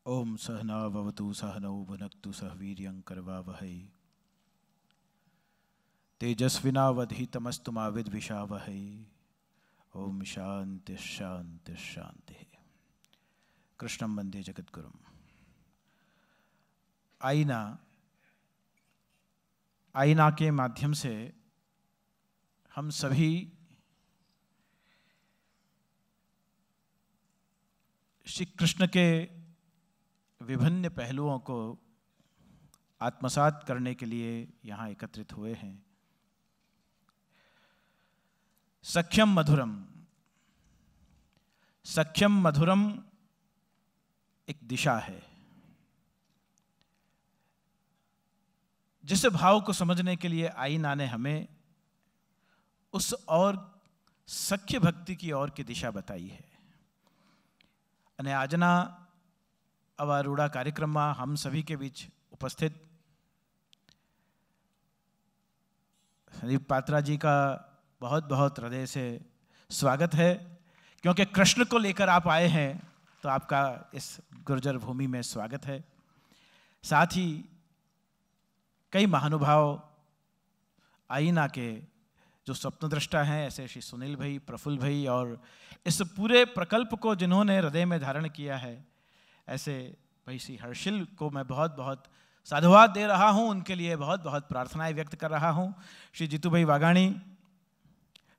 ओम सहना भवतु सहनौ भुनक्तु सह वीर्यं करवावहै तेजस्विनावधीतमस्तु मा विद्विषावहै। ओम शांति शांति शांति। कृष्णं वंदे जगद्गुरुम्। आईना के माध्यम से हम सभी श्री कृष्ण के विभिन्न पहलुओं को आत्मसात करने के लिए यहाँ एकत्रित हुए हैं। सख्यम मधुरम, सख्यम मधुरम एक दिशा है। जिस भाव को समझने के लिए आईना ने हमें उस और सख्य भक्ति की ओर की दिशा बताई है। અને આજના આવા રૂડા કાર્યક્રમમાં हम सभी के बीच उपस्थित संदीप पात्रा जी का बहुत बहुत हृदय से स्वागत है, क्योंकि कृष्ण को लेकर आप आए हैं तो आपका इस गुर्जर भूमि में स्वागत है। साथ ही कई महानुभाव आईना के जो स्वप्नदृष्टा हैं, ऐसे श्री सुनील भाई, प्रफुल्ल भाई, और इस पूरे प्रकल्प को जिन्होंने हृदय में धारण किया है, ऐसे भाई श्री हर्षिल को मैं बहुत बहुत साधुवाद दे रहा हूं। उनके लिए बहुत बहुत प्रार्थनाएं व्यक्त कर रहा हूं। श्री जीतू भाई वागाणी,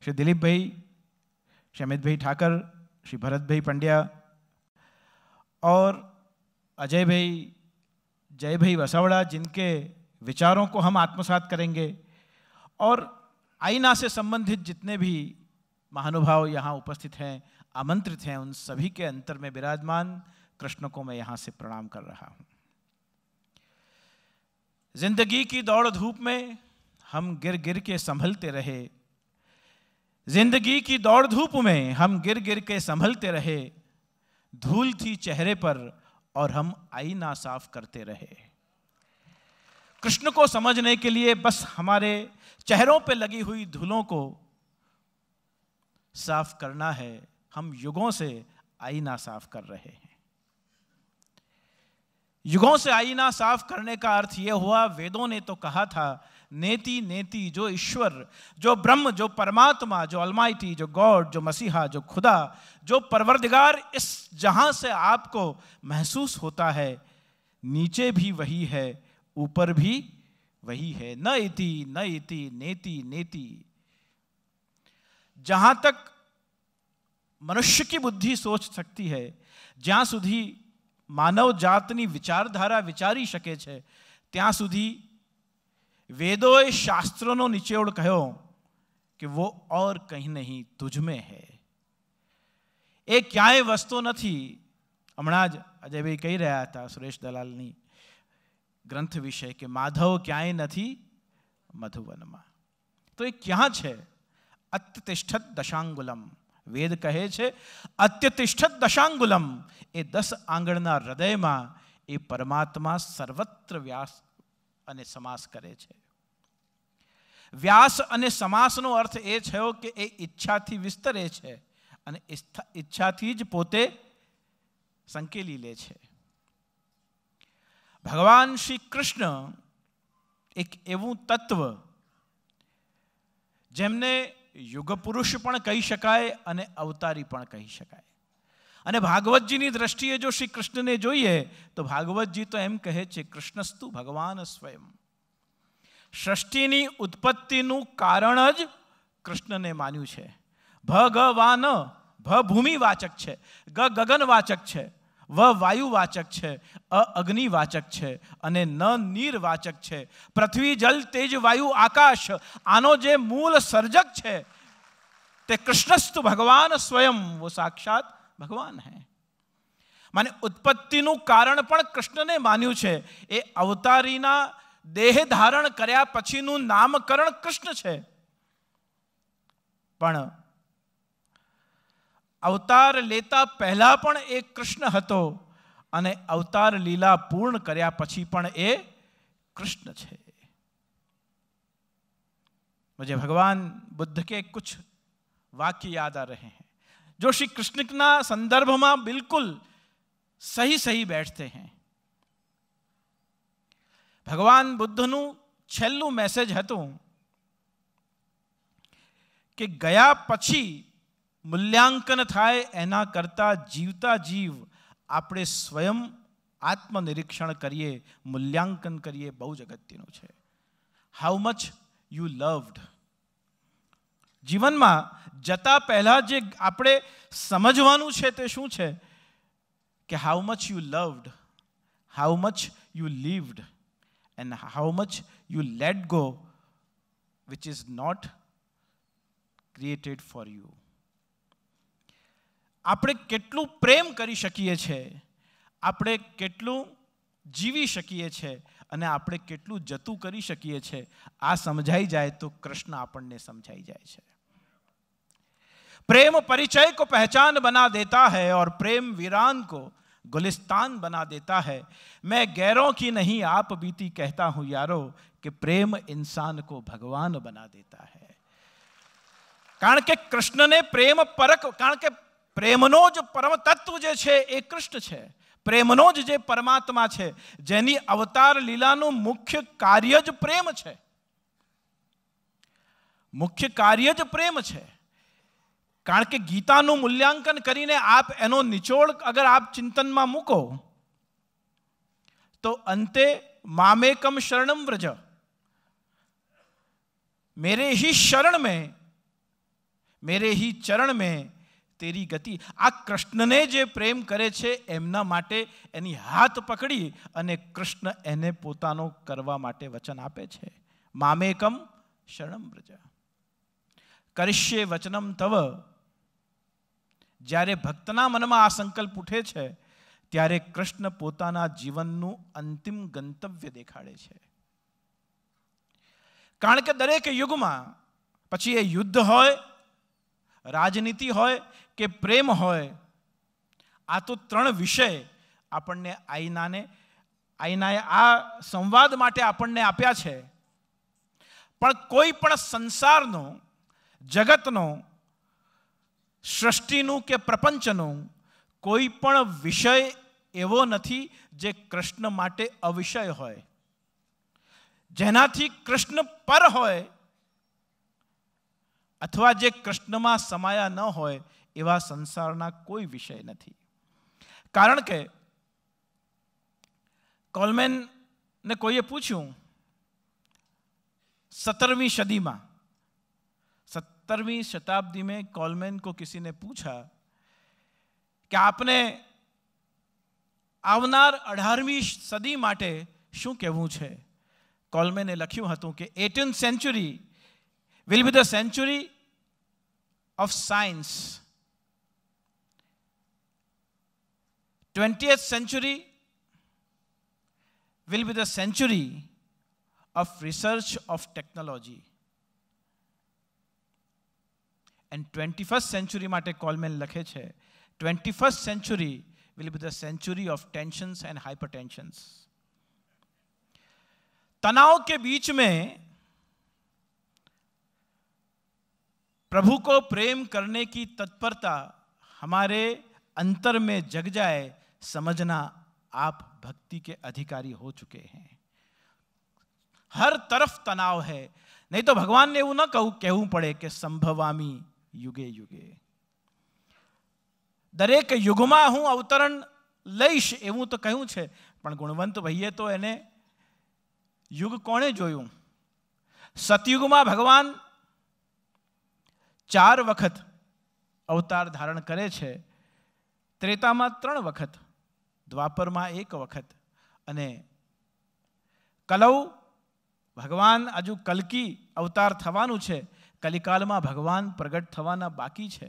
श्री दिलीप भाई, श्री अमित भाई ठाकर, श्री भरत भाई पंड्या और अजय भाई, जय भाई वसावड़ा, जिनके विचारों को हम आत्मसात करेंगे, और आईना से संबंधित जितने भी महानुभाव यहाँ उपस्थित हैं, आमंत्रित हैं, उन सभी के अंतर में विराजमान कृष्ण को मैं यहाँ से प्रणाम कर रहा हूँ। जिंदगी की दौड़ धूप में हम गिर गिर के संभलते रहे, जिंदगी की दौड़ धूप में हम गिर गिर के संभलते रहे, धूल थी चेहरे पर और हम आईना साफ करते रहे। कृष्ण को समझने के लिए बस हमारे चेहरों पे लगी हुई धूलों को साफ करना है। हम युगों से आईना साफ कर रहे हैं। युगों से आईना साफ करने का अर्थ यह हुआ, वेदों ने तो कहा था, नेति नेति, जो ईश्वर, जो ब्रह्म, जो परमात्मा, जो अलमाइटी, जो गॉड, जो मसीहा, जो खुदा, जो परवरदिगार इस जहां से आपको महसूस होता है, नीचे भी वही है, ऊपर भी वही है। न इति न इति नेति नेति। जहां तक मनुष्य की बुद्धि सोच सकती है, જ્યાં સુધી માનવ જાતની વિચારધારા વિચારી શકે છે, ત્યાં સુધી વેદોએ શાસ્ત્રોનો નિચોડ કહ્યો કે वो और कहीं नहीं तुझ में है। એ ક્યાંય વસ્તુ નથી। હમણાં જ અજયભાઈ કહી રહ્યા હતા સુરેશ દલાલની ગ્રંથ વિશે કે માધવ ક્યાંય નથી મધુવનમાં। તો એ ક્યાં છે? અત્યતિષ્ઠત દશાંગુલમ। વેદ કહે છે અત્યતિષ્ઠત દશાંગુલમ। એ 10 આંગળના હૃદયમાં એ પરમાત્મા સર્વત્ર વ્યાસ અને સમાસ કરે છે। વ્યાસ અને સમાસનો અર્થ એ થયો કે એ ઈચ્છાથી વિસ્તરે છે અને ઈચ્છાથી જ પોતે સંકેલી લે છે। ભગવાન શ્રી કૃષ્ણ એક એવું તત્વ જેમને યુગ પુરુષ પણ કહી શકાય અને અવતારી પણ કહી શકાય। અને ભાગવતજીની દ્રષ્ટિએ જો શ્રી કૃષ્ણને જોઈએ તો ભાગવતજી તો એમ કહે છે, કૃષ્ણસ્તુ ભગવાન સ્વયં। સૃષ્ટિની ઉત્પત્તિનું કારણ જ કૃષ્ણને માન્યું છે। ભગવાન, ભ ભૂમિવાચક છે, ગ ગગનવાચક છે, વ વાયુવાચક છે, અ અગ્નિવાચક છે અને ન નીરવાચક છે। પૃથ્વી, જલ, તેજ, વાયુ, આકાશ, આનો જે મૂળ સર્જક છે તે કૃષ્ણસ્તુ ભગવાન સ્વયં, वो साक्षात भगवान है। माने उत्पत्तिનું કારણ પણ કૃષ્ણને માન્યું છે। એ અવતારીના દેહ ધારણ કર્યા પછીનું નામકરણ કૃષ્ણ છે। પણ અવતાર લેતા પહેલા પણ એ કૃષ્ણ હતો અને અવતાર લીલા પૂર્ણ કર્યા પછી પણ એ કૃષ્ણ છે। मुझे भगवान बुद्ध के कुछ वाक्य याद आ रहे हैं जो श्री कृष्ण संदर्भ में बिल्कुल સહી સહી બેઠતે હૈ. ભગવાન બુદ્ધનું છેલ્લું મેસેજ હતું કે ગયા પછી મૂલ્યાંકન થાય એના કરતા જીવતા જીવ આપણે સ્વયં આત્મનિરીક્ષણ કરીએ, મૂલ્યાંકન કરીએ, બહુ જ અગત્યનું છે. How much you loved. જીવનમાં જતા પહેલા જે આપણે સમજવાનું છે તે શું છે કે how much you loved, how much you lived and how much you let go which is not created for you. આપણે કેટલું પ્રેમ કરી શકીએ છીએ, આપણે કેટલું જીવી શકીએ છીએ અને આપણે કેટલું જતું કરી શકીએ છીએ, આ સમજાઈ જાય તો કૃષ્ણ આપણને સમજાઈ જાય છે. प्रेम परिचय को पहचान बना देता है और प्रेम वीरान को गुलिस्तान बना देता है. मैं गैरों की नहीं आप बीती कहता हूं यारो कि प्रेम इंसान को भगवान बना देता है. કારણ કે કૃષ્ણને પ્રેમ પરક, કારણ કે પ્રેમનો જ પરમ તત્વ જે છે એ કૃષ્ણ છે. પ્રેમનો જ જે પરમાત્મા છે, જેની અવતાર લીલાનું મુખ્ય કાર્ય જ પ્રેમ છે. મુખ્ય કાર્ય જ પ્રેમ છે. કારણ કે ગીતાનું મૂલ્યાંકન કરીને આપ એનો નિચોડ અગર આપ ચિંતનમાં મૂકો તો અંતે મામેકમ શરણમ વ્રજ, मेरे ही शरण में, मेरे ही चरण में तेरी गति. આ કૃષ્ણને જે પ્રેમ કરે છે એમના માટે એની હાથ પકડી અને કૃષ્ણ એને પોતાનો કરવા માટે વચન આપે છે. મામેકમ શરણમ વ્રજ કરિષ્યે વચનમ તવ. જ્યારે ભક્તના મનમાં આ સંકલ્પ ઉઠે છે ત્યારે કૃષ્ણ પોતાના જીવનનું અંતિમ ગંતવ્ય દેખાડે છે. કારણ કે દરેક યુગમાં પછી એ યુદ્ધ હોય, રાજનીતિ હોય કે પ્રેમ હોય, આ તો ત્રણ વિષય આપણને આઈનાએ આ સંવાદ માટે આપણને આપ્યા છે. પણ કોઈ પણ સંસારનો, જગતનો, સૃષ્ટિનું કે પ્રપંચનું કોઈ પણ વિષય એવો નથી જે કૃષ્ણ માટે અવિષય હોય. જેનાથી કૃષ્ણ પર હોય અથવા જે કૃષ્ણમાં સમાયા ન હોય એવા સંસારના કોઈ વિષય નથી. કારણ કે કોલમેનને કોઈએ પૂછ્યું 17वीं सदी में, 17वीं शताब्दी में कॉलमैन को किसी ने पूछा कि आपने आवनार 18वीं सदी माटे શું કહેવું છે. કોલમેને લખ્યું હતું કે 18th century will be the century of science, 20th century will be the century of research of technology, and 21st century માટે કોલમેન લખે છે 21st century will be the century of tensions and hypertensions. तनाव के बीच में प्रभु को प्रेम करने की तत्परता हमारे अंतर में जग जाए, समझना आप भक्ति के अधिकारी हो चुके हैं. हर तरफ तनाव है, नहीं तो भगवान ने એવું ન કહેવું પડે કે સંભવામી યુગે યુગે. દરેક યુગમાં હું અવતરણ લઈશ એવું તો કહ્યું છે, પણ ગુણવંત ભાઈએ તો એને યુગ કોણે જોયું. સતયુગમાં ભગવાન 4 વખત અવતાર ધારણ કરે છે, ત્રેતામાં 3 વખત, દ્વાપરમાં 1 વખત, અને કલૌ ભગવાન હજુ કલ્કી અવતાર થવાનું છે, કલિકાલમાં ભગવાન પ્રગટ થવાના બાકી છે.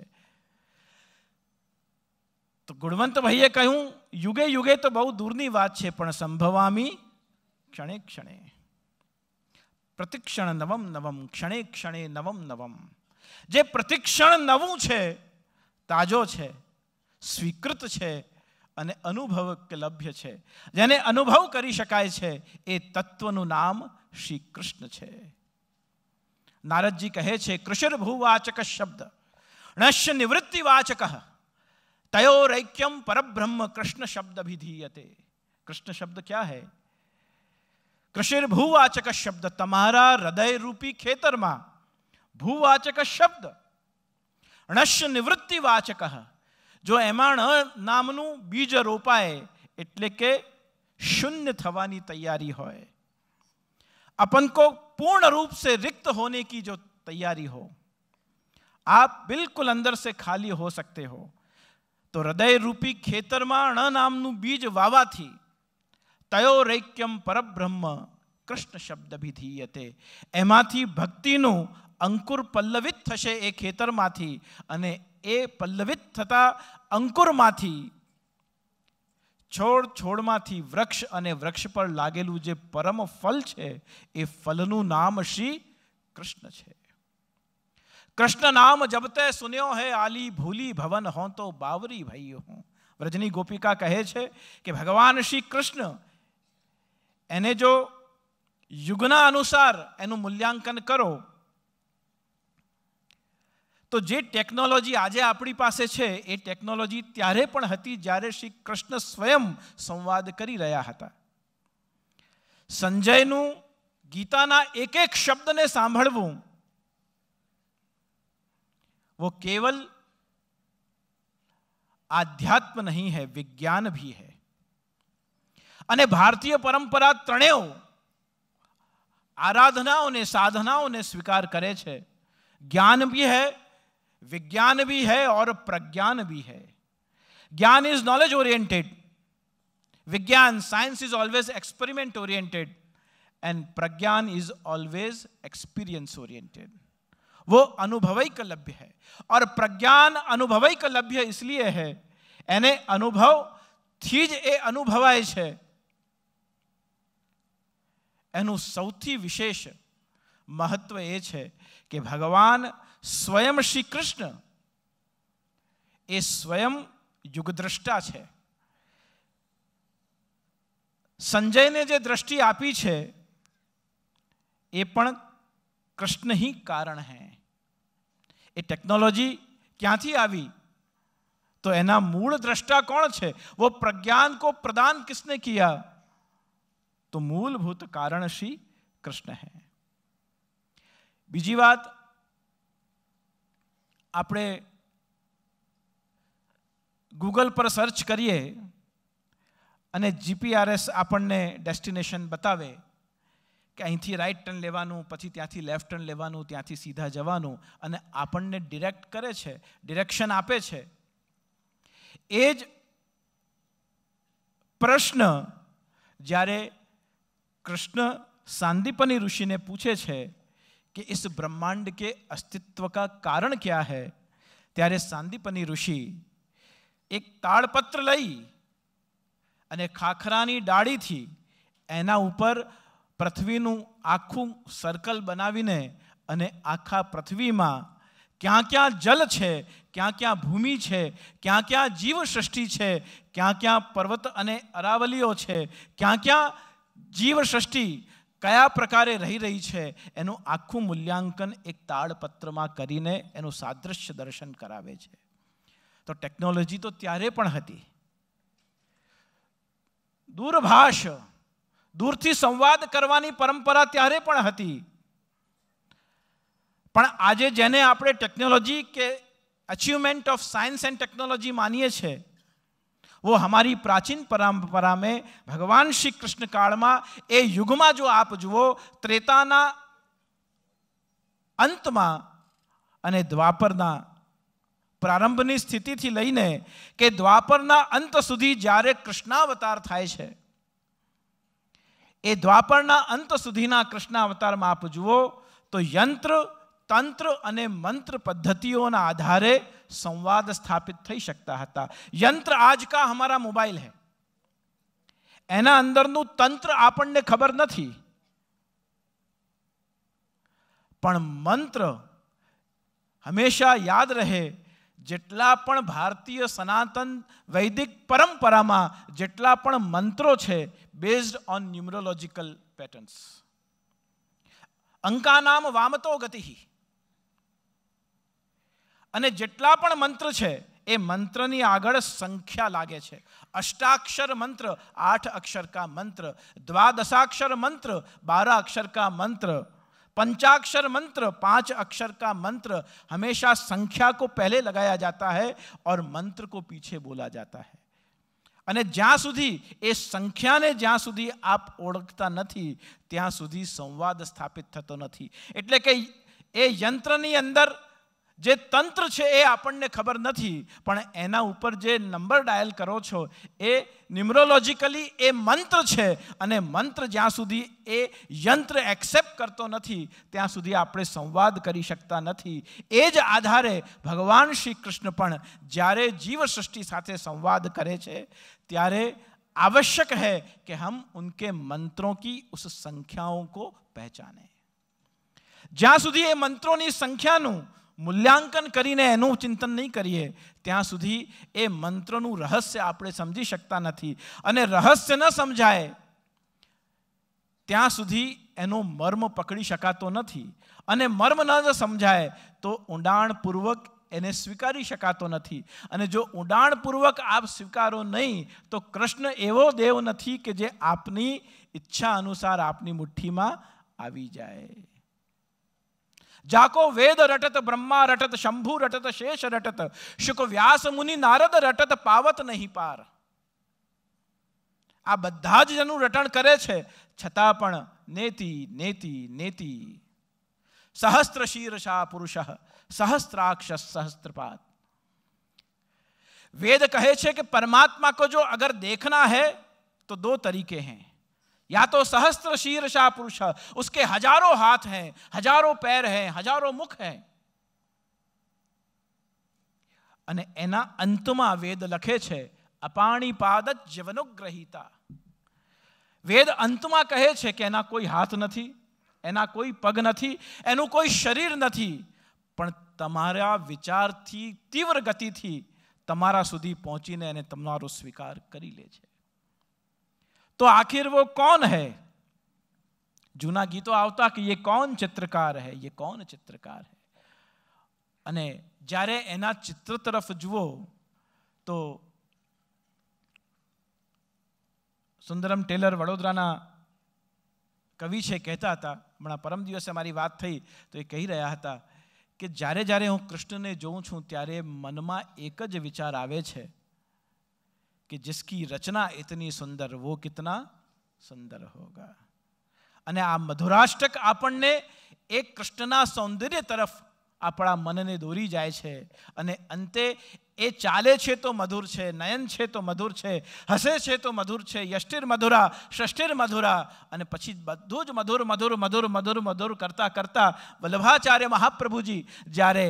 તો ગુણવંત ભાઈએ કહ્યું યુગે યુગે તો બહુ દૂરની વાત છે, પણ સંભવામી ક્ષણે ક્ષણે, પ્રતિક્ષણ નવમ નવમ, ક્ષણે ક્ષણે નવમ નવમ. જે પ્રતિક્ષણ નવું છે, તાજો છે, સ્વીકૃત છે અને અનુભવલભ્ય છે, જેને અનુભવ કરી શકાય છે, એ તત્વનું નામ શ્રી કૃષ્ણ છે. નારદજી કહે છે કૃષિર્ભુવાચક શબ્દ ણશ્ય નિવૃત્તિવાચક तयोरैक्यम परब्रह्म कृष्ण शब्द अभिधीयते। कृष्ण शब्द क्या है? कृषिर भूवाचक शब्द, તમારા હૃદય રૂપી ખેતરમાં ભૂવાચક શબ્દ, ણશ નિવૃત્તિ વાચક, જો એમાં નામનું બીજ રોપાય એટલે કે शून्य थवानी तैयारी होए, अपन को पूर्ण रूप से रिक्त होने की जो तैयारी हो, आप बिल्कुल अंदर से खाली हो सकते हो, तो हृदय रूपी खेतर में ण नामनु बीज वावा थी तयोरैक्यम परब्रह्म कृष्ण शब्द भी धीयते। एमाथी भक्तिनु अंकुर पल्लवित थशे ए खेतर माथी, अने ए पल्लवित थता अंकुर माथी छोड़ छोड़माथी वृक्ष, अने वृक्ष पर लागेलू जे परम फल छे ए फलनु नाम श्री कृष्ण छे। कृष्ण नाम जबते सुन्यो है आली भूली भवन हो तो बावरी भई हूँ। व्रजनी गोपिका कहे छे कि भगवान श्री कृष्ण एने जो युगना अनुसार एनु मूल्यांकन करो तो जे टेक्नोलॉजी आज अपनी पासे छे ए टेक्नोलॉजी त्यारे पण हती ज्यारे श्री कृष्ण स्वयं संवाद करी रह्या हता। संजयनु गीताना एक एक शब्द ने सांभळवुं वो केवल आध्यात्म नहीं है, विज्ञान भी है। अने भारतीय परंपरा त्रणेय आराधनाओं ने साधनाओं ने स्वीकार करे छे। ज्ञान भी है, विज्ञान भी है और प्रज्ञान भी है। ज्ञान इज नॉलेज ओरिएंटेड, विज्ञान science is always experiment oriented, and Pragyan is always experience oriented. वो अनुभवैक लभ्य है, और प्रज्ञान अनुभवैक लभ्य इसलिए है एने अनुभव थी ज ए अनुभवाय छे। एनु सौथी विशेष महत्व ए छे कि भगवान स्वयं श्री कृष्ण ए स्वयं युगद्रष्टा छे। संजय ने जे दृष्टि आपी छे ए पण कृष्ण ही कारण है। ए टेक्नोलॉजी क्यांथी आवी? तो एना मूल दृष्टा कौन छे? वो प्रज्ञान को प्रदान किसने किया? तो मूलभूत कारण श्री कृष्ण है। बीजी बात, आपणे गूगल पर सर्च करिए अने जीपीआरएस आपणने डेस्टिनेशन बतावे कि અહીંથી રાઈટ ટર્ન લેવાનું, પછી ત્યાંથી લેફ્ટ ટર્ન લેવાનું, ત્યાંથી સીધા જવાનું, અને આપણને ડિરેક્ટ કરે છે, ડિરેક્શન આપે છે। એ જ પ્રશ્ન જ્યારે कृष्ण सांदीपनी ऋषि ने पूछे छे कि इस ब्रह्मांड के अस्तित्व का कारण क्या है, त्यारे सांदीपनी ऋषि एक ताड़पत्र लई अने खाखरानी डाड़ी थी एना उपर पृथ्वीनु आखू सर्कल बनावीने अने आखा पृथ्वी में क्या क्या जल छे, क्या क्या भूमि छे, क्या क्या जीव सृष्टि छे, क्या क्या पर्वत अने अरावलीओ छे, क्या क्या जीव सृष्टि कया प्रकारे रही रही है, एनु आखू मूल्यांकन एक ताड़पत्र में करीने एनु सादृश्य दर्शन करावे छे। तो टेक्नोलॉजी तो त्यारे पण हती, दूरभाष दूरथी संवाद करवानी परंपरा त्यारे पण हती, पण आजे जेने आपणे टेक्नोलॉजी के achievement of science and technology मानीए छे, वो हमारी प्राचीन परंपरा में भगवान श्री कृष्ण काल में ए युग में जो आप जुओ त्रेताना अंत में अने द्वापरना प्रारंभनी स्थिति थी लईने के द्वापरना अंत सुधी ज्यारे कृष्णावतार थाय छे, ए द्वापरना अंत सुधीना कृष्णावतार में आप जुओ तो यंत्र तंत्र अने मंत्र पद्धतियों आधारे संवाद स्थापित थई शकता हता। यंत्र आज का हमारा मोबाइल है, एना अंदरनु तंत्र आपने खबर नहीं, पण मंत्र हमेशा याद रहे। जेटला पण भारतीय सनातन वैदिक परंपरा में जेटला पण मंत्रो छे बेस्ड ऑन न्यूमरोलॉजिकल पैटर्न्स। अंका नाम वामतो गति, अने जेटला पण मंत्र छे એ મંત્રની આગળ સંખ્યા લાગે છે. अष्टाक्षर मंत्र 8 अक्षर का मंत्र, द्वादशाक्षर मंत्र 12 अक्षर का मंत्र, पंचाक्षर मंत्र 5 अक्षर का मंत्र. हमेशा संख्या को पहले लगाया जाता है और मंत्र को पीछे बोला जाता है. અને જ્યાં સુધી એ સંખ્યાને જ્યાં સુધી આપ ઓળખતા નથી ત્યાં સુધી સંવાદ સ્થાપિત થતો નથી. એટલે કે એ યંત્રની અંદર જે તંત્ર છે એ આપણને ખબર નથી, પણ એના ઉપર જે નંબર ડાયલ કરો છો એ ન્યુમરોલોજીકલી એ મંત્ર છે. અને મંત્ર જ્યાં સુધી એ યંત્ર એક્સેપ્ટ કરતો નથી ત્યાં સુધી આપણે સંવાદ કરી શકતા નથી. એ જ આધારે ભગવાન શ્રી કૃષ્ણ પણ જ્યારે જીવ સૃષ્ટિ સાથે સંવાદ કરે છે ત્યારે आवश्यक है कि हम उनके मंत्रों की उस संख्याओं को पहचाने. જ્યાં સુધી એ મંત્રોની સંખ્યાનું મૂલ્યાંકન કરીને એનું ચિંતન નહીં કરીએ ત્યાં સુધી એ મંત્રનું રહસ્ય આપણે સમજી શકતા નથી. અને રહસ્ય ન સમજાય ત્યાં સુધી એનો મર્મ પકડી શકાતો નથી. અને મર્મ ન સમજાય તો ઊંડાણપૂર્વક એને સ્વીકારી શકાતો નથી. અને જો ઊંડાણપૂર્વક આપ સ્વીકારો નહીં તો કૃષ્ણ એવો દેવ નથી કે જે આપની ઈચ્છા અનુસાર આપની મુઠ્ઠીમાં આવી જાય. जाको वेद रटत ब्रह्मा रटत शंभु रटत शेष रटत शुक व्यास मुनि नारद रटत पावत नहीं पार. આ બધા જ જેનું રટણ કરે છે છતાં પણ નેતિ નેતિ નેતિ सहस्त्र शीर्षा पुरुष सहस्त्राक्ष सहस्त्रपात. वेद कहे छे कि परमात्मा को जो अगर देखना है तो 2 तरीके हैं. या तो सहस्त्र शीर्षा पुरुष, उसके हजारों हाथ हैं, हजारों पैर हैं, हजारों मुख हैं. અને એના અંતમાં વેદ લખે છે અપાણીપાદ જીવનોગ્રહીતા. વેદ અંતમાં કહે છે કે એના કોઈ હાથ નથી, એના કોઈ પગ નથી, એનું કોઈ શરીર નથી, પણ તમારા વિચારથી તીવ્ર ગતિથી તમારા સુધી પહોંચીને એને તમારો સ્વીકાર કરી લે છે. तो आखिर वो कौन है? जूना गीतो आवता कि ये कौन चित्रकार है, ये कौन चित्रकार है. અને જ્યારે એના ચિત્ર તરફ જુઓ તો સુંદરમ ટેલર વડોદરાના કવિ છે, કહેતા હતા, હમણાં પરમ દિવસે મારી વાત થઈ તો એ કહી રહ્યા હતા કે જ્યારે જ્યારે હું કૃષ્ણને જોઉં છું ત્યારે મનમાં એક જ વિચાર આવે છે कि जिसकी रचना इतनी सुंदर वो कितना सुंदर होगा. અને આ મધુરાષ્ટક આપણને એક કૃષ્ણના સૌંદર્ય તરફ આપણા મનને દોરી જાય છે. અને અંતે એ ચાલે છે તો મધુર છે, નયન છે તો મધુર છે, હસે છે તો મધુર છે, યષ્ટિર મધુરા ષષ્ટિર મધુરા. અને પછી બધું જ મધુર મધુર મધુર મધુર મધુર કરતા કરતા વલ્લભાચાર્ય મહાપ્રભુજી જ્યારે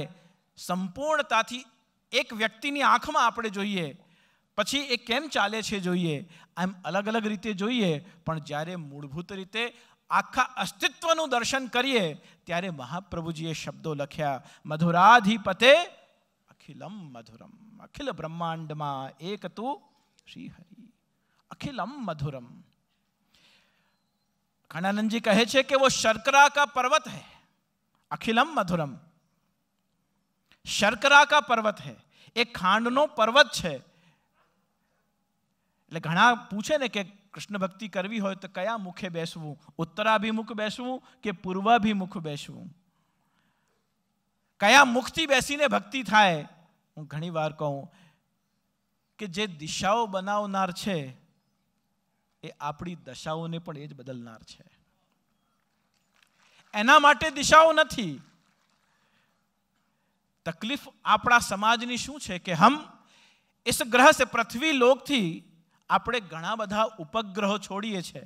સંપૂર્ણતાથી એક વ્યક્તિની આંખમાં આપણે જોઈએ પછી એ કેમ ચાલે છે જોઈએ, આમ અલગ અલગ રીતે જોઈએ, પણ જ્યારે મૂળભૂત રીતે આખા અસ્તિત્વનું દર્શન કરીએ ત્યારે મહાપ્રભુજીએ શબ્દો લખ્યા મધુરાધિપતે અખિલમ મધુરમ. અખિલ બ્રહ્માંડમાં એક તું શ્રી હરિ અખિલમ મધુરમ. ઘણાનંદજી કહે છે કે વો શર્કરા કા પર્વત હૈ. અખિલમ મધુરમ શર્કરા કા પર્વત હૈ, એ ખાંડનો પર્વત છે. એટલે ઘણા પૂછે ને કે કૃષ્ણ ભક્તિ કરવી હોય તો કયા મુખે બેસવું, ઉત્તરાભિમુખ બેસવું કે પૂર્વાભિમુખ બેસવું, કયા મુખથી બેસીને ભક્તિ થાય. હું ઘણી વાર કહું કે જે દિશાઓ બનાવનાર છે એ આપણી દશાઓને પણ એ જ બદલનાર છે. એના માટે દિશાઓ નથી. તકલીફ આપણા સમાજની શું છે કે હમ ઇસ ગ્રહ સે પૃથ્વી લોકથી આપણે ઘણા બધા ઉપગ્રહો છોડીએ છીએ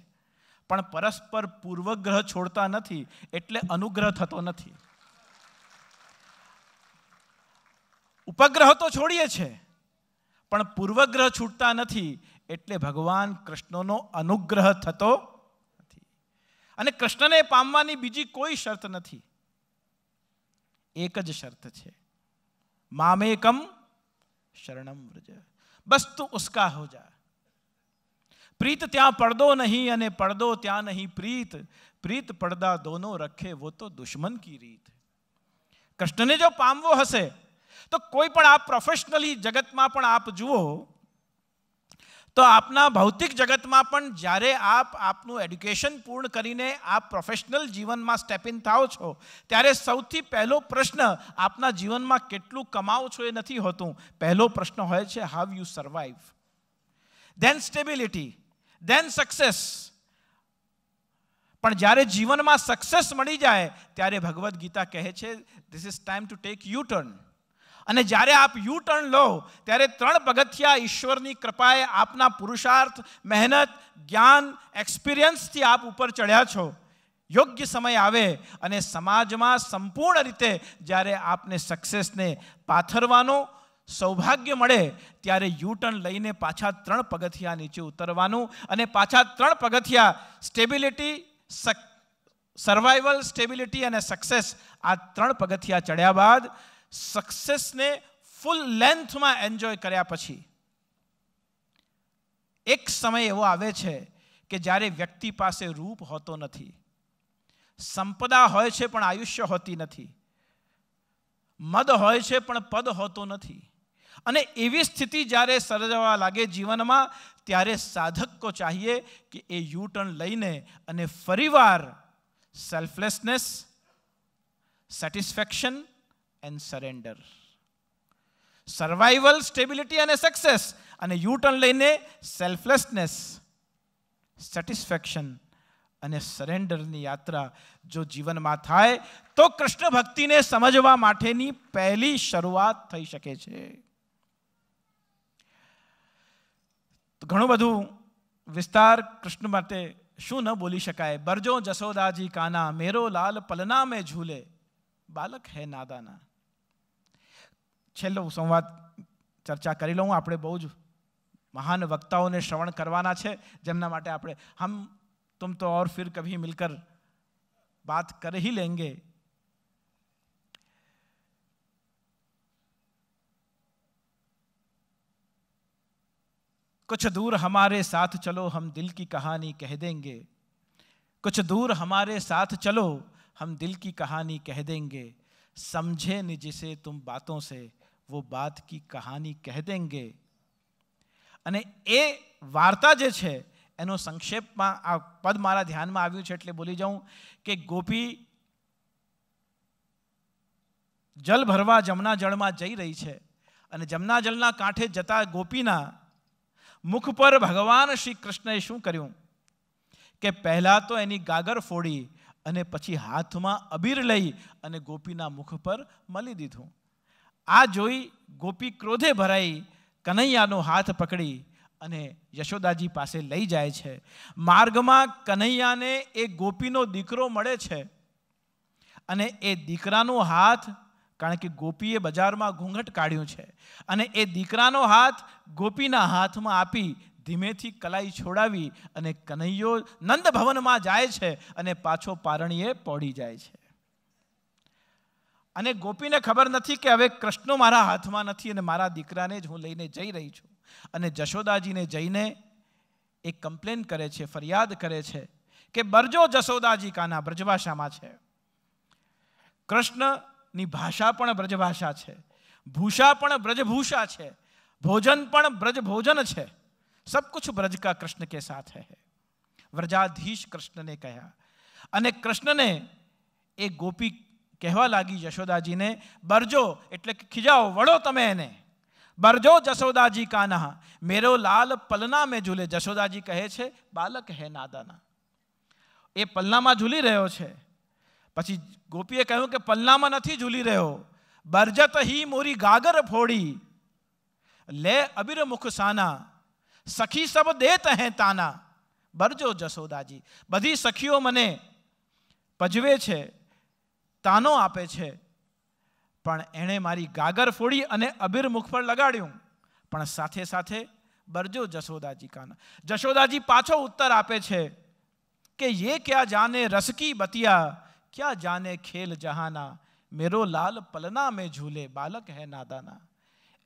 પણ પરસ્પર પૂર્વગ્રહ છોડતા નથી, એટલે અનુગ્રહ થતો નથી. ઉપગ્રહ તો છોડીએ છીએ પણ પૂર્વગ્રહ છૂટતા નથી, એટલે ભગવાન કૃષ્ણનો અનુગ્રહ થતો નથી. અને કૃષ્ણને પામવાની બીજી કોઈ શરત નથી, એક જ શરત છે મામેકમ શરણમ વ્રજ. બસ તું ઉસકા હો જા. प्रीत ત્યાં પડદો નહીં અને પડદો ત્યાં નહીં પ્રીત, પ્રીત પડદા દોનો રખે વો તો દુશ્મન કી રીત. કૃષ્ણને જો પામવો હશે તો કોઈ પણ આપ પ્રોફેશનલી જગતમાં પણ આપ જુઓ તો આપના ભૌતિક જગતમાં પણ જ્યારે આપ આપનું એડ્યુકેશન પૂર્ણ કરીને આપ પ્રોફેશનલ જીવનમાં સ્ટેપ ઇન થાઓ છો ત્યારે સૌથી પહેલો પ્રશ્ન આપના જીવનમાં કેટલું કમાવો છો એ નથી હોતું. પહેલો પ્રશ્ન હોય છે how you survive, then stability, then success. પણ જ્યારે જીવનમાં સક્સેસ મળી જાય ત્યારે ભગવદ્ ગીતા કહે છે this is time to take U turn. અને જ્યારે આપ યુ ટર્ન લો ત્યારે 3 પગથિયા ઈશ્વરની કૃપાએ આપના પુરુષાર્થ, મહેનત, જ્ઞાન, એક્સપિરિયન્સથી આપ ઉપર ચડ્યા છો. યોગ્ય સમય આવે અને સમાજમાં સંપૂર્ણ રીતે જ્યારે આપને સક્સેસને પાથરવાનો સૌભાગ્ય મળે ત્યારે યુ ટર્ન લઈને પાછા 3 પગથિયા નીચે ઉતરવાનું અને પાછા 3 પગથિયા સ્ટેબિલિટી, સર્વાઈવલ, સ્ટેબિલિટી અને સક્સેસ, આ 3 પગથિયા ચડ્યા બાદ સક્સેસને ફૂલ લેન્થમાં એન્જોય કર્યા પછી એક સમય એવો આવે છે કે જ્યારે વ્યક્તિ પાસે રૂપ હોતો નથી, સંપદા હોય છે પણ આયુષ્ય હોતી નથી, મદ હોય છે પણ પદ હોતો નથી. અને એવી સ્થિતિ જ્યારે સર્જાવા લાગે જીવનમાં ત્યારે સાધક કો ચાહીએ કે એ યુ ટર્ન લઈને અને ફરીવાર selflessness, satisfaction and surrender, survival, stability અને સક્સેસ અને યુ ટર્ન લઈને સેલ્ફલેસનેસ, સેટિસ્ફેક્શન અને સરેન્ડરની યાત્રા જો જીવનમાં થાય તો કૃષ્ણ ભક્તિને સમજવા માટેની પહેલી શરૂઆત થઈ શકે છે. ઘણું બધું વિસ્તાર કૃષ્ણ માટે શું ન બોલી શકાય. બરજો જસોદાજી કાના, મેરો લાલ પલના મેં ઝૂલે, બાલક હે નાદાના. છેલ્લો સંવાદ ચર્ચા કરી લઉં. આપણે બહુ જ મહાન વક્તાઓને શ્રવણ કરવાના છે જેમના માટે આપણે હમ तुम तो और फिर कभी मिलकर बात कर ही लेंगे. कुछ दूर हमारे साथ चलो हम दिल की कहानी कह देंगे, कुछ दूर हमारे साथ चलो हम दिल की कहानी कह देंगे, समझे न जिसे तुम बातों से वो बात की कहानी कह देंगे. અને એ વાર્તા જે છે એનો સંક્ષેપમાં આ પદ મારા ધ્યાનમાં આવ્યું છે એટલે બોલી જાઉં કે ગોપી જલ ભરવા જમના જળમાં જઈ રહી છે અને જમના જળના કાંઠે જતા ગોપીના મુખ પર ભગવાન શ્રી કૃષ્ણએ શું કર્યું કે પહેલા તો એની ગાગર ફોડી અને પછી હાથમાં અબીર લઈ અને ગોપીના મુખ પર મળી દીધું. આ જોઈ ગોપી ક્રોધે ભરાઈ કનૈયાનો હાથ પકડી અને યશોદાજી પાસે લઈ જાય છે. માર્ગમાં કનૈયાને એ ગોપીનો દીકરો મળે છે અને એ દીકરાનો હાથ, કારણ કે ગોપીએ બજારમાં ઘૂંઘટ કાઢ્યું છે, અને એ દીકરાનો હાથ ગોપીના હાથમાં આપી ધીમેથી કલાઈ છોડાવી અને કનૈયો નંદ ભવનમાં જાય છે અને પાછો પારણીએ પહોંચી જાય છે. અને ગોપીને ખબર નથી કે હવે કૃષ્ણ મારા હાથમાં નથી અને મારા દીકરાને જ હું લઈને જઈ રહી છું. અને જશોદાજીને જઈને એક કમ્પ્લેન કરે છે, ફરિયાદ કરે છે કે બરજો જશોદાજી કાના, બ્રજભાષામાં છે. કૃષ્ણની ભાષા પણ બ્રજભાષા છે, ભૂષા પણ બ્રજભૂષા છે, ભોજન પણ બ્રજ ભોજન છે. सब कुछ ब्रज का कृष्ण के साथ है. व्रजाधीश कृष्ण ने कहा. અને કૃષ્ણને એ ગોપી કહેવા લાગી યશોદાજીને, બરજો એટલે કે ખીજાઓ, વળો તમે એને. બરજો જશોદાજી કાના, મેરો લાલ પલના મેં ઝૂલે. જશોદાજી કહે છે બાલક હે નાદાના, એ પલનામાં ઝૂલી રહ્યો છે. પછી ગોપીએ કહ્યું કે પલનામાં નથી ઝૂલી રહ્યો, બરજત હી મોરી ગાગર ફોડી, લે અબીર મુખ સાના, સખી સબ દેત હે તાના. બરજો જશોદાજી, બધી સખીઓ મને પજવે છે, તાનો આપે છે, પણ એણે મારી ગાગર ફોડી અને અબીર મુખ પર લગાડ્યું. પણ સાથે સાથે બરજો જશોદાજી કાના, જશોદાજી પાછો ઉત્તર આપે છે કે યે ક્યા જાને રસ કી બતિયા, ક્યા જાને ખેલ જહાના, મેરો લાલ પલના મેં ઝૂલે, બાલક હે નાદાના.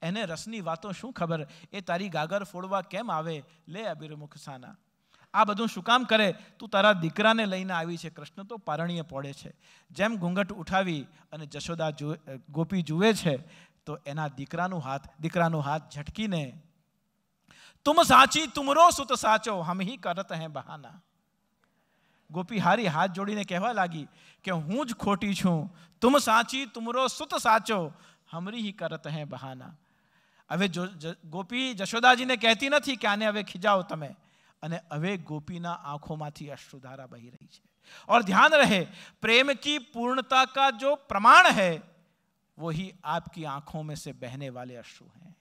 એને રસની વાતો શું ખબર, એ તારી ગાગર ફોડવા કેમ આવે, લે અબીર મુખ સાના. આ બધું શું કામ કરે, તું તારા દીકરાને લઈને આવી છે. કૃષ્ણ તો પારણીએ પડે છે. જેમ ઘૂંઘટ ઉઠાવી અને જશોદા ગોપી જુએ છે તો એના દીકરાનો હાથ ઝટકીને તુમ સાચી તુમરો સુત સાચો હમ હી કરત હૈ બહાના. ગોપી હારી હાથ જોડીને કહેવા લાગી કે હું જ ખોટી છું, તુમ સાચી તુમરો સુત સાચો હમરી હી કરત હૈ બહાના. હવે ગોપી જશોદાજીને કહેતી નથી કે આને હવે ખીજાઓ તમે, અને હવે ગોપીના આંખોમાંથી અશ્રુધારા બહી રહી છે. और ध्यान रहे, प्रेम की पूर्णता का जो प्रमाण है वही आपकी आंखों में से बहने वाले अश्रु हैं.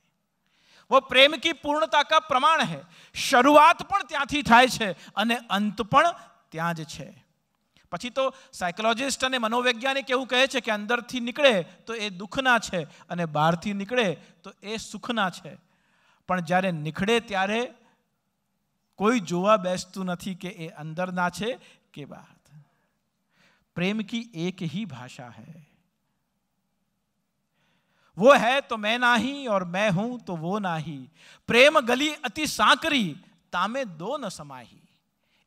वो प्रेम की पूर्णता का प्रमाण है. શરૂઆત પણ ત્યાંથી થાય છે અને અંત પણ ત્યાં જ છે. પછી તો સાયકોલોજિસ્ટ અને મનોવૈજ્ઞાનિક એવું કહે છે કે અંદરથી નીકળે તો એ દુઃખના છે અને બહારથી નીકળે તો એ સુખના છે. પણ જ્યારે નીકળે ત્યારે કોઈ જોવા બેસતું નથી કે એ અંદરના છે કે બહાર. प्रेम की एक ही भाषा है, वो है तो मैं नाही और मैं हूं तो वो नाही. प्रेम गली अति सांकरी तामे दो न समाही.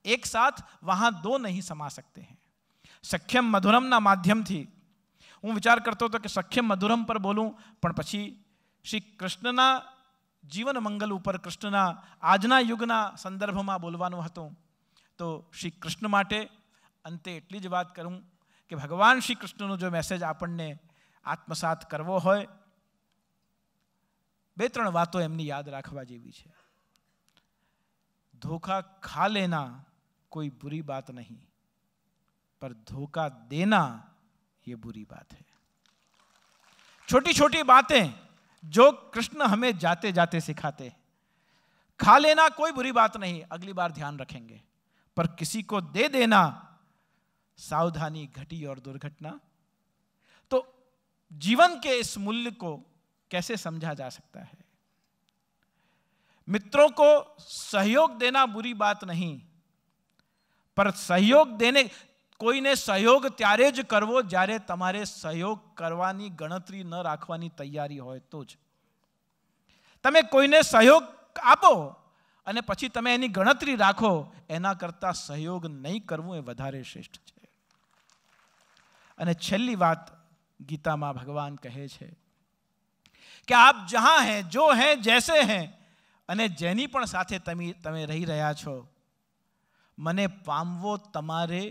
एक साथ वहां दो नहीं समा सकते हैं. सख्यम मधुरम ना माध्यमથી હું વિચાર કરતો હતો કે સખ્યમ મધુરમ પર બોલું, પણ પછી શ્રી કૃષ્ણના જીવન મંગલ ઉપર, કૃષ્ણના આજના યુગના સંદર્ભમાં બોલવાનું હતું, તો શ્રી કૃષ્ણ માટે અંતે એટલી જ વાત કરું કે ભગવાન શ્રી કૃષ્ણનો જો મેસેજ આપણને આત્મસાત કરવો હોય, બે ત્રણ વાતો એમની યાદ રાખવા જેવી છે. धोखा खा लेना कोई बुरी बात नहीं, पर धोखा देना ये बुरी बात है. छोटी छोटी बातें जो कृष्ण हमें जाते जाते सिखाते हैं. खा लेना कोई बुरी बात नहीं, अगली बार ध्यान रखेंगे, पर किसी को दे देना सावधानी घटी और दुर्घटना. तो जीवन के इस मूल्य को कैसे समझा जा सकता है? मित्रों को सहयोग देना बुरी बात नहीं, पर सहयोग देने કોઈને સહયોગ ત્યારે જ કરવો જ્યારે તમારે સહયોગ કરવાની ગણતરી ન રાખવાની તૈયારી હોય તો જ. તમે કોઈને સહયોગ આપો અને પછી તમે એની ગણતરી રાખો, એના કરતાં સહયોગ નહીં કરવું એ વધારે શ્રેષ્ઠ છે. અને છેલ્લી વાત ગીતામાં ભગવાન કહે છે કે આપ જહાં हैं, जो हैं, जैसे हैं, અને જેની પણ સાથે તમે રહી રહ્યા છો, મને પામવો તમારે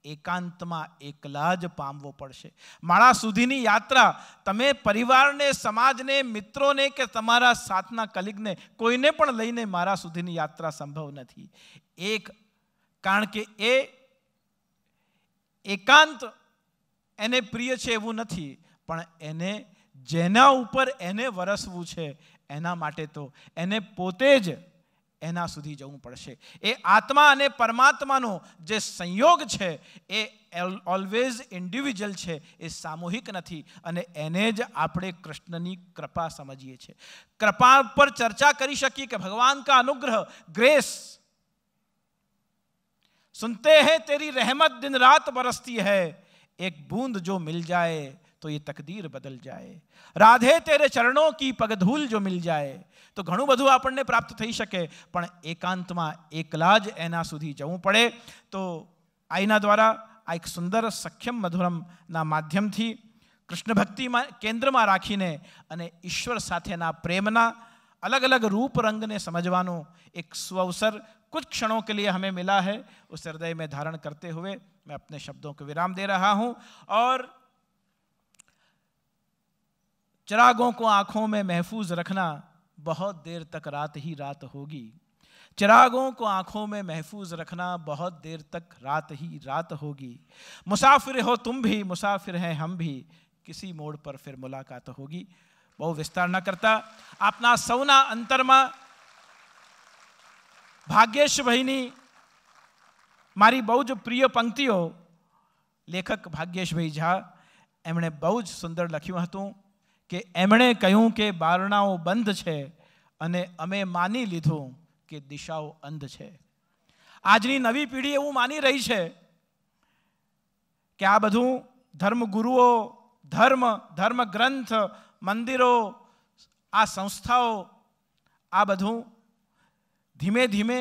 એકાંતમાં એકલા જ પામવો પડશે. માળા સુધીની યાત્રા તમે પરિવારને, સમાજને, મિત્રોને કે તમારા સાથના કલીગને કોઈને પણ લઈને મારા સુધીની યાત્રા સંભવ નથી. કારણ કે એ એકાંત એને પ્રિય છે એવું નથી, પણ એને જેના ઉપર એને વરસવું છે એના માટે તો એને પોતે જ એના સુધી જવું પડશે. એ આત્મા અને પરમાત્માનો જે સંયોગ છે એ ઓલવેઝ ઇન્ડિવિજ્યુઅલ છે, એ સામૂહિક નથી, અને એને જ આપણે કૃષ્ણની કૃપા સમજીએ છીએ. કૃપા પર ચર્ચા કરી શકીએ કે ભગવાન કા અનુગ્રહ, ग्रेस. सुनते हैं तेरी रहमत दिन रात बरसती है, एक बूंद जो मिल जाए तो ये तकदीर बदल जाए. राधे तेरे चरणों की पगधूल जो मिल जाए. તો ઘણું બધું આપણને પ્રાપ્ત થઈ શકે, પણ એકાંતમાં એકલા જ એના સુધી જવું પડે. તો આઈના દ્વારા આ એક સુંદર સખ્યમ મધુરમના માધ્યમથી કૃષ્ણ ભક્તિમાં કેન્દ્રમાં રાખીને અને ઈશ્વર સાથેના પ્રેમના अलग अलग रूप रंग ने समझवानो एक सुअवसर कुछ क्षणों के लिए हमें मिला है. उस हृदय में धारण करते हुए मैं अपने शब्दों को विराम दे रहा हूं. और चिरागों को आंखों में महफूज रखना, बहुत देर तक रात ही रात होगी. चिरागों को आंखों में महफूज रखना, बहुत देर तक रात ही रात होगी. मुसाफिर हो तुम भी, मुसाफिर हैं हम भी, किसी मोड़ पर फिर मुलाकात होगी. બહુ વિસ્તાર ન કરતા, આપના સૌના અંતરમાં ભાગ્યેશભાઈની મારી બહુ જ પ્રિય પંક્તિઓ, લેખક ભાગ્યેશભાઈ ઝા, એમણે બહુ જ સુંદર લખ્યું હતું કે એમણે કહ્યું કે બારણાઓ બંધ છે અને અમે માની લીધું કે દિશાઓ અંધ છે. આજની નવી પેઢી એવું માની રહી છે કે આ બધું ધર્મગુરુઓ, ધર્મ ગ્રંથ, મંદિરો, આ સંસ્થાઓ, આ બધું ધીમે ધીમે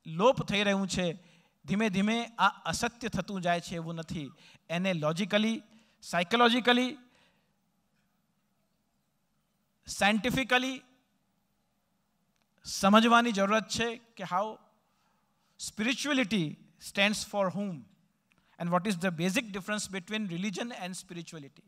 લોપ થઈ રહ્યું છે. ધીમે ધીમે આ અસત્ય થતું જાય છે એવું નથી. એને લોજિકલી, સાયકોલોજીકલી સાયન્ટિફિકલી સમજવાની જરૂરત છે કે how spirituality stands for whom and what is the basic difference between religion and spirituality.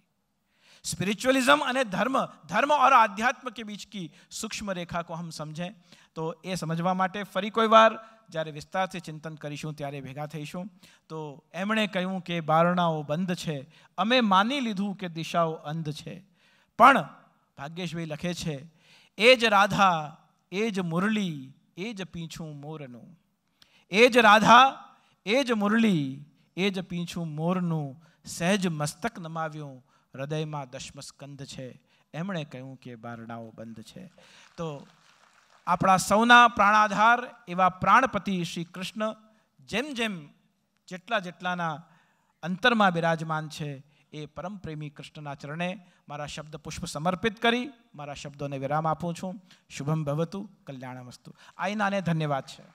Spiritualism અને धर्म और आध्यात्म के बीच की सूक्ष्म रेखा को हम समझें तो એ સમજવા માટે ફરી કોઈ વાર જ્યારે વિસ્તારથી ચિંતન કરીશું ત્યારે ભેગા થઈશું. તો એમણે કહ્યું કે બારણાઓ બંધ છે, અમે માની લીધું કે દિશાઓ અંધ છે, પણ ભાગ્યેશભાઈ લખે છે એ જ રાધા એ જ મુરલી એ જ પીછું મોરનું, એ જ રાધા એ જ મુરલી એ જ પીછું મોરનું, સહેજ મસ્તક નમાવ્યું હૃદયમાં દશમ સ્કંદ છે, એમણે કહ્યું કે બારણાઓ બંધ છે. તો આપણા સૌના પ્રાણાધાર એવા પ્રાણપતિ શ્રી કૃષ્ણ જેમ જેમ જેટલાના અંતરમાં બિરાજમાન છે એ પરમ પ્રેમી કૃષ્ણના ચરણે મારા શબ્દ પુષ્પ સમર્પિત કરી મારા શબ્દોને વિરામ આપું છું. શુભમ ભવતુ, કલ્યાણમસ્તુ. આઈનાને ધન્યવાદ છે.